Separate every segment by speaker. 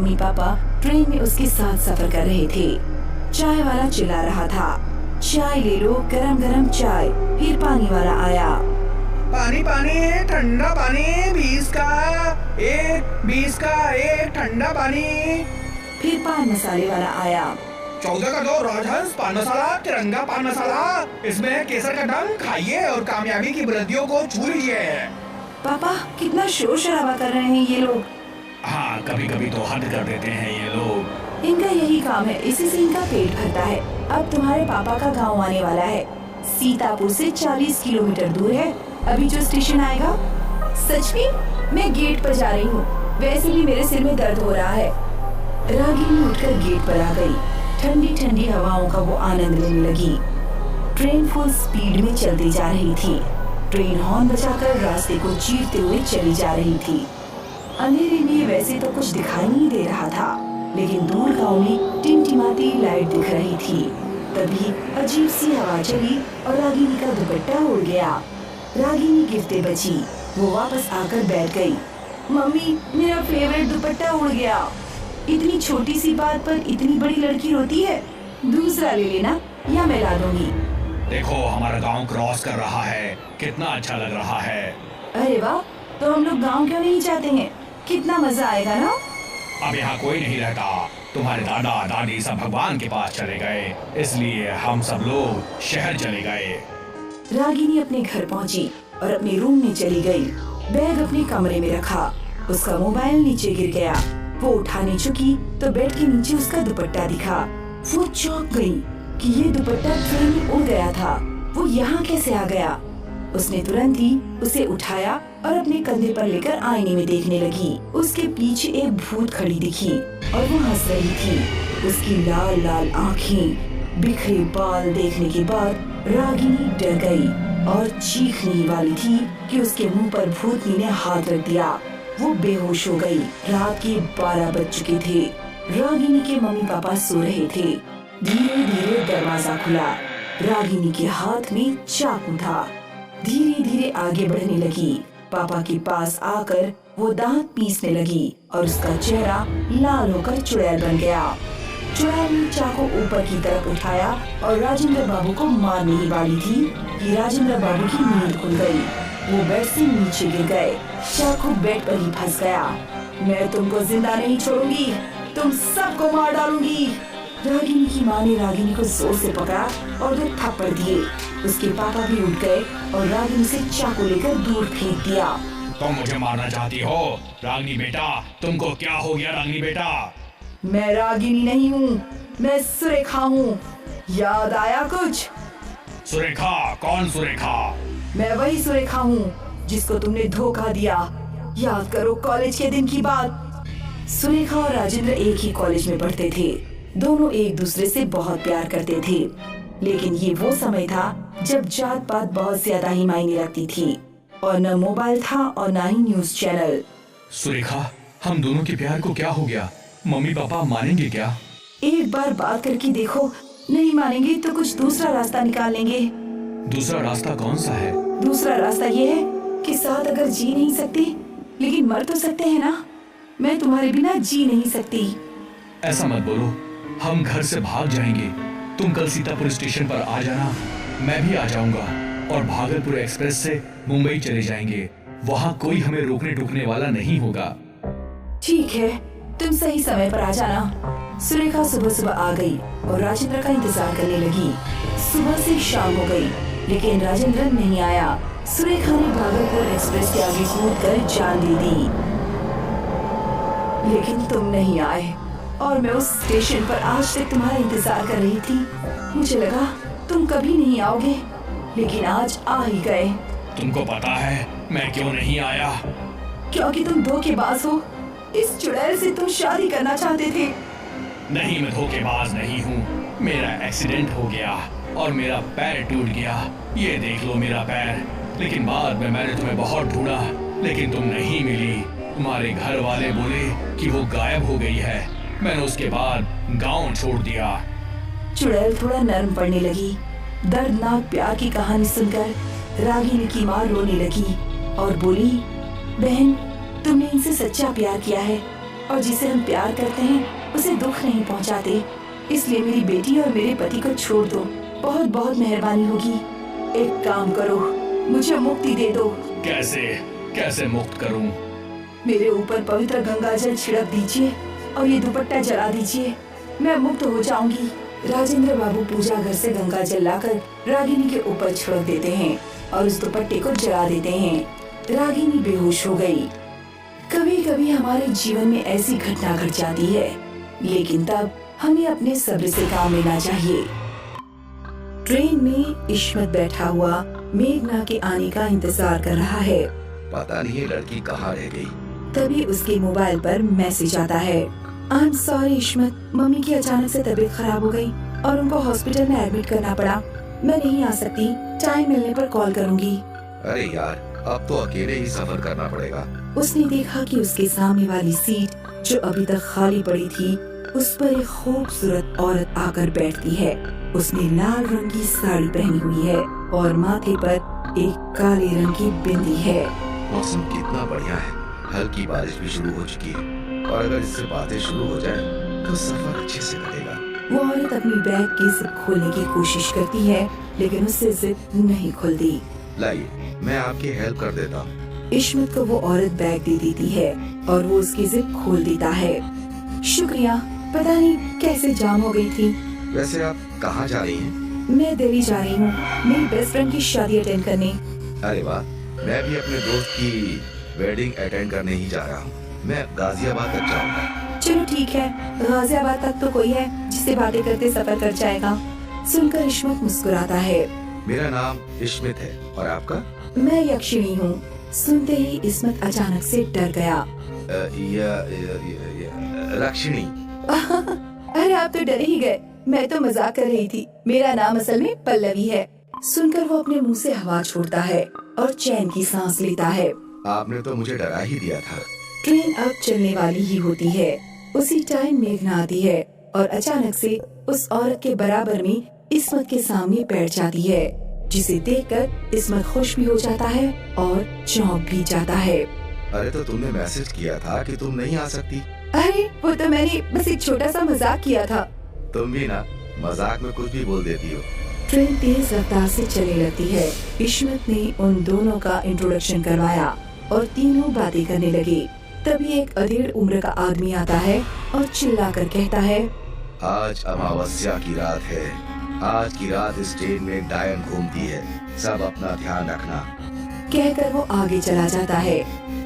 Speaker 1: Mummy papa train में उसके साथ सफर कर रहे थे। चाय वाला चिल्ला रहा था, चाय ले लो, गरम गरम चाय। फिर पानी वाला आया,
Speaker 2: पानी पानी, ठंडा पानी, 20 का एक ठंडा पानी।
Speaker 1: फिर पान मसाले वाला आया,
Speaker 2: 14 का 2 राजहंस पान मसाला, तिरंगा पान मसाला, इसमें केसर का दम खाइए और कामयाबी की बुलंदियों को छू लीजिए।
Speaker 1: पापा कितना शोर शराबा कर रहे हैं ये लोग।
Speaker 2: हाँ, कभी कभी तो हद कर देते हैं ये लोग।
Speaker 1: इनका यही काम है, इसी से इनका पेट भरता है। अब तुम्हारे पापा का गांव आने वाला है, सीतापुर से 40 किलोमीटर दूर है अभी जो स्टेशन आएगा। सच में मैं गेट पर जा रही हूँ, वैसे भी मेरे सिर में दर्द हो रहा है। रागिनी उठकर गेट पर आ गई। ठंडी ठंडी हवाओं का वो आनंद लेने लगी। ट्रेन फुल स्पीड में चलती जा रही थी। ट्रेन हॉर्न बजाकर रास्ते को चीरते हुए चली जा रही थी। अंधेरे में वैसे तो कुछ दिखाई नहीं दे रहा था, लेकिन दूर गांव में टिमटिमाती लाइट दिख रही थी। तभी अजीब सी हवा चली और रागिनी का दुपट्टा उड़ गया। रागिनी गिरते बची। वो वापस आकर बैठ गई। मम्मी, मेरा फेवरेट दुपट्टा उड़ गया। इतनी छोटी सी बात पर इतनी बड़ी लड़की रोती है। दूसरा ले लेना या मैं ला दूंगी।
Speaker 2: देखो, हमारा गांव क्रॉस कर रहा है, कितना अच्छा लग रहा है।
Speaker 1: अरे वाह, तो हम लोग गांव क्यों नहीं जाते हैं? कितना मजा आएगा ना।
Speaker 2: अब यहाँ कोई नहीं रहता, तुम्हारे दादा दादी सब भगवान के पास चले गए, इसलिए हम सब लोग शहर चले गए।
Speaker 1: रागिनी अपने घर पहुंची और अपने रूम में चली गई। बैग अपने कमरे में रखा। उसका मोबाइल नीचे गिर गया। वो उठाने चुकी तो बेड के नीचे उसका दुपट्टा दिखा। वो चौंक गई कि ये दुपट्टा ट्रेन में उड़ गया था। वो यहाँ कैसे आ गया? उसने तुरंत ही उसे उठाया और अपने कंधे पर लेकर आईने में देखने लगी। उसके पीछे एक भूत खड़ी दिखी और वो हंस रही थी। उसकी लाल लाल आँखें, बिखरे बाल देखने के बाद रागिनी डर गई और चीखने ही वाली थी कि उसके मुंह पर भूतनी ने हाथ रख दिया। वो बेहोश हो गई। रात के 12 बज चुके थे। रागिनी के मम्मी पापा सो रहे थे। धीरे धीरे दरवाजा खुला। रागिनी के हाथ में चाकू था। धीरे धीरे आगे बढ़ने लगी। पापा के पास आकर वो दांत पीसने लगी और उसका चेहरा लाल होकर चुड़ैल बन गया। चुड़ैल ने चाकू ऊपर की तरफ उठाया और राजेंद्र बाबू को मारने ही वाली थी कि राजेंद्र बाबू की नींद खुल गई। वो बेड से नीचे गिर गए। चाकू बेड पर ही फंस गया। मैं तुमको जिंदा नहीं छोड़ूंगी, तुम सबको मार डालूंगी। रागिनी की माँ ने रागिनी को जोर से पकड़ा और 2 थप्पड़ दिए। उसके पापा भी उठ गए और रागिनी से चाकू लेकर दूर फेंक दिया।
Speaker 2: तुम मुझे मारना चाहती हो रागिनी बेटा? तुमको क्या हो गया रागिनी बेटा?
Speaker 1: मैं रागिनी नहीं हूँ, मैं सुरेखा हूँ। याद आया कुछ?
Speaker 2: सुरेखा? कौन सुरेखा?
Speaker 1: मैं वही सुरेखा हूँ जिसको तुमने धोखा दिया। याद करो कॉलेज के दिन की बात। सुरेखा और राजेंद्र एक ही कॉलेज में पढ़ते थे। दोनों एक दूसरे से बहुत प्यार करते थे, लेकिन ये वो समय था जब जात पात बहुत ज्यादा ही मायने रखती थी और न मोबाइल था और न ही न्यूज चैनल।
Speaker 2: सुरेखा, हम दोनों के प्यार को क्या हो गया? मम्मी पापा मानेंगे क्या?
Speaker 1: एक बार बात करके देखो, नहीं मानेंगे तो कुछ दूसरा रास्ता निकाल लेंगे।
Speaker 2: दूसरा रास्ता कौन सा है?
Speaker 1: दूसरा रास्ता ये है कि साथ अगर जी नहीं सकते लेकिन मर तो सकते हैं ना। मैं तुम्हारे बिना जी नहीं सकती।
Speaker 2: ऐसा मत बोलो, हम घर से भाग जाएंगे। तुम कल सीतापुर स्टेशन पर आ जाना, मैं भी आ जाऊंगा और भागलपुर एक्सप्रेस से मुंबई चले जाएंगे। वहाँ कोई हमें रोकने टोकने वाला नहीं होगा।
Speaker 1: ठीक है, तुम सही समय पर आ जाना। सुरेखा सुबह सुबह आ गई और राजेंद्र का इंतजार करने लगी। सुबह से शाम हो गई, लेकिन राजेंद्र नहीं आया। सुरेखा ने भागलपुर एक्सप्रेस के आगे कूदकर जान दे दी, लेकिन तुम नहीं आए और मैं उस स्टेशन पर आज तक तुम्हारा इंतजार कर रही थी। मुझे लगा तुम कभी नहीं आओगे, लेकिन आज आ ही गए।
Speaker 2: तुमको पता है मैं क्यों नहीं आया?
Speaker 1: क्योंकि तुम धोखेबाज हो। इस चुड़ैल से तुम शादी करना चाहते थे।
Speaker 2: नहीं, मैं धोखेबाज नहीं हूँ। मेरा एक्सीडेंट हो गया और मेरा पैर टूट गया। ये देख लो मेरा पैर। लेकिन बाद में मैंने तुम्हें बहुत ढूंढा, लेकिन तुम नहीं मिली। तुम्हारे घर वाले बोले कि वो गायब हो गई है। मैंने उसके बाद गांव छोड़ दिया।
Speaker 1: चुड़ैल थोड़ा नर्म पड़ने लगी। दर्दनाक प्यार की कहानी सुनकर रागिनी की माँ रोने लगी और बोली, बहन, तुमने इनसे सच्चा प्यार किया है और जिसे हम प्यार करते हैं उसे दुख नहीं पहुंचाते। इसलिए मेरी बेटी और मेरे पति को छोड़ दो। बहुत बहुत मेहरबानी होगी। एक काम करो, मुझे मुक्ति दे दो।
Speaker 2: कैसे कैसे मुक्त करूं?
Speaker 1: मेरे ऊपर पवित्र गंगा जल छिड़क दीजिए और ये दुपट्टा जला दीजिए, मैं मुक्त हो जाऊंगी। राजेंद्र बाबू पूजा घर से गंगा जल लाकर रागिनी के ऊपर छिड़क देते हैं और उस दुपट्टे को जला देते हैं। रागिनी बेहोश हो गई। कभी कभी हमारे जीवन में ऐसी घटना घट जाती है, लेकिन तब हमें अपने सब्र से काम लेना चाहिए। ट्रेन में इस्मत बैठा हुआ मेघना के आने का इंतजार कर रहा है।
Speaker 3: पता नहीं ये लड़की कहाँ रह गई।
Speaker 1: तभी उसके मोबाइल पर मैसेज आता है। I am sorry Ismat, mummy की अचानक से तबीयत खराब हो गई और उनको हॉस्पिटल में एडमिट करना पड़ा। मैं नहीं आ सकती, टाइम मिलने पर कॉल करूंगी।
Speaker 3: अरे यार, अब तो अकेले ही सफर करना पड़ेगा।
Speaker 1: उसने देखा कि उसके सामने वाली सीट जो अभी तक खाली पड़ी थी, उस पर एक खूबसूरत औरत आकर बैठती है। उसने लाल रंग की साड़ी पहनी हुई है और माथे पर एक काले रंग की बिंदी है।
Speaker 3: मौसम कितना बढ़िया है, हल्की बारिश भी शुरू हो चुकी है और अगर इससे बातें शुरू हो जाए तो सफर अच्छे से कटेगा।
Speaker 1: वो औरत अपनी बैग की जिप खोलने की कोशिश करती है, लेकिन उससे जिप नहीं खुलती।
Speaker 3: लाइए, मैं आपकी हेल्प कर देता हूँ।
Speaker 1: इस्मत को वो औरत बैग दे देती है और वो उसकी जिप खोल देता है। शुक्रिया, पता नहीं कैसे जाम हो गई थी।
Speaker 3: वैसे आप कहाँ जा रही हैं?
Speaker 1: मैं दिल्ली जा रही हूँ, मेरी बेस्ट फ्रेंड की शादी अटेंड करने।
Speaker 3: अरे वाह, मैं भी अपने दोस्त की वेडिंग अटेंड करने ही जा रहा हूँ। मैं गाजियाबाद तक जाऊंगा।
Speaker 1: चलो ठीक है, गाजियाबाद तक तो कोई है जिससे बातें करते सफर कर जाएगा। सुनकर इस्मत मुस्कुराता है।
Speaker 3: मेरा नाम इस्मत है और आपका?
Speaker 1: मैं यक्षिणी हूँ। सुनते ही इस्मत अचानक से डर गया।
Speaker 3: लक्ष्मी।
Speaker 1: अरे आप तो डर ही गए, मैं तो मजाक कर रही थी। मेरा नाम असल में पल्लवी है। सुनकर वो अपने मुंह से हवा छोड़ता है और चैन की सांस लेता है।
Speaker 3: आपने तो मुझे डरा ही दिया था।
Speaker 1: ट्रेन अब चलने वाली ही होती है। उसी टाइम मेघना आती है और अचानक से उस औरत के बराबर में इस्मत के सामने बैठ जाती है, जिसे देखकर इस्मत खुश भी हो जाता है और चौंक भी जाता है।
Speaker 3: अरे तो तुमने मैसेज किया था कि तुम नहीं आ सकती।
Speaker 1: अरे वो तो मैंने बस एक छोटा सा मजाक किया था।
Speaker 3: तुम भी ना मजाक में कुछ भी बोल देती हो।
Speaker 1: ट्रेन तेज रफ्तार से चलने लगती है। इस्मत ने उन दोनों का इंट्रोडक्शन करवाया और तीनों बातें करने लगे। तभी एक अधेड़ उम्र का आदमी आता है और चिल्लाकर कहता है,
Speaker 3: आज अमावस्या की रात है। आज की रात इस ट्रेन में डायन घूमती है, सब अपना ध्यान रखना।
Speaker 1: कहकर वो आगे चला जाता है।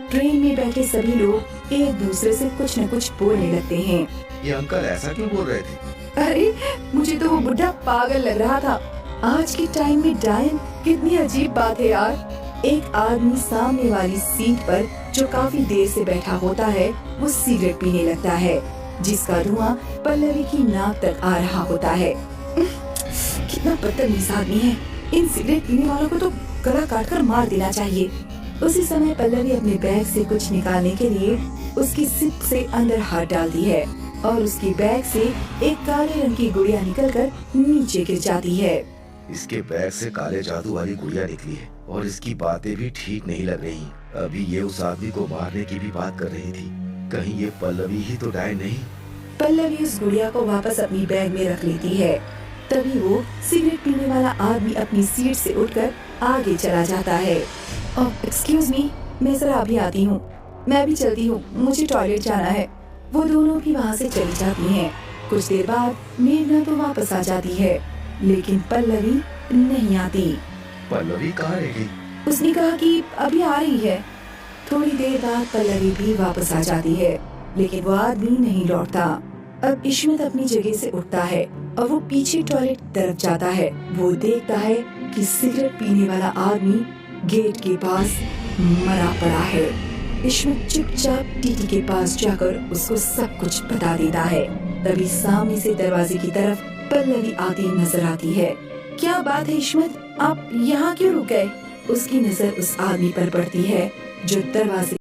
Speaker 1: ट्रेन में बैठे सभी लोग एक दूसरे से कुछ न कुछ बोलने लगते हैं।
Speaker 3: ये अंकल ऐसा क्यों बोल रहे थे?
Speaker 1: अरे मुझे तो वो बुढ़ा पागल लग रहा था। आज के टाइम में डायन कितनी अजीब बात है यार। एक आदमी सामने वाली सीट पर जो काफी देर से बैठा होता है, वो सिगरेट पीने लगता है, जिसका धुआं पल्लवी की नाक तक आ रहा होता है। कितना बदतमीज आदमी है। इन सिगरेट पीने वालों को तो गला काटकर मार देना चाहिए। उसी समय पल्लवी अपने बैग से कुछ निकालने के लिए उसकी सिप से अंदर हाथ डालती है और उसकी बैग से एक काले रंग की गुड़िया निकलकर नीचे गिर जाती है।
Speaker 3: इसके बैग से काले जादू वाली गुड़िया निकली है और इसकी बातें भी ठीक नहीं लग रही। अभी ये उस आदमी को मारने की भी बात कर रही थी। कहीं ये पल्लवी ही तो डायन नहीं?
Speaker 1: पल्लवी उस गुड़िया को वापस अपनी बैग में रख लेती है। तभी वो सिगरेट पीने वाला आदमी अपनी सीट से उठकर आगे चला जाता है। एक्सक्यूज मी, मैं जरा अभी आती हूँ, मैं भी चलती हूँ, मुझे टॉयलेट जाना है। वो दोनों भी वहाँ से चली जाती हैं। कुछ देर बाद मेघना तो वापस आ जाती है, लेकिन पल्लवी नहीं आती।
Speaker 3: पल्लवी कहाँ रह गई?
Speaker 1: उसने कहा कि अभी आ रही है। थोड़ी देर बाद पल्लवी भी वापस आ जाती है, लेकिन वो आदमी नहीं लौटता। अब इस्मत अपनी जगह से उठता है और वो पीछे टॉयलेट तरफ जाता है। वो देखता है कि सिगरेट पीने वाला आदमी गेट के पास मरा पड़ा है। इस्मत चुपचाप टीटी के पास जाकर उसको सब कुछ बता देता है। तभी सामने से दरवाजे की तरफ पल्लवी आती नजर आती है। क्या बात है इस्मत, आप यहाँ क्यों रुक गए? उसकी नजर उस आदमी पर पड़ती है जो दरवाजे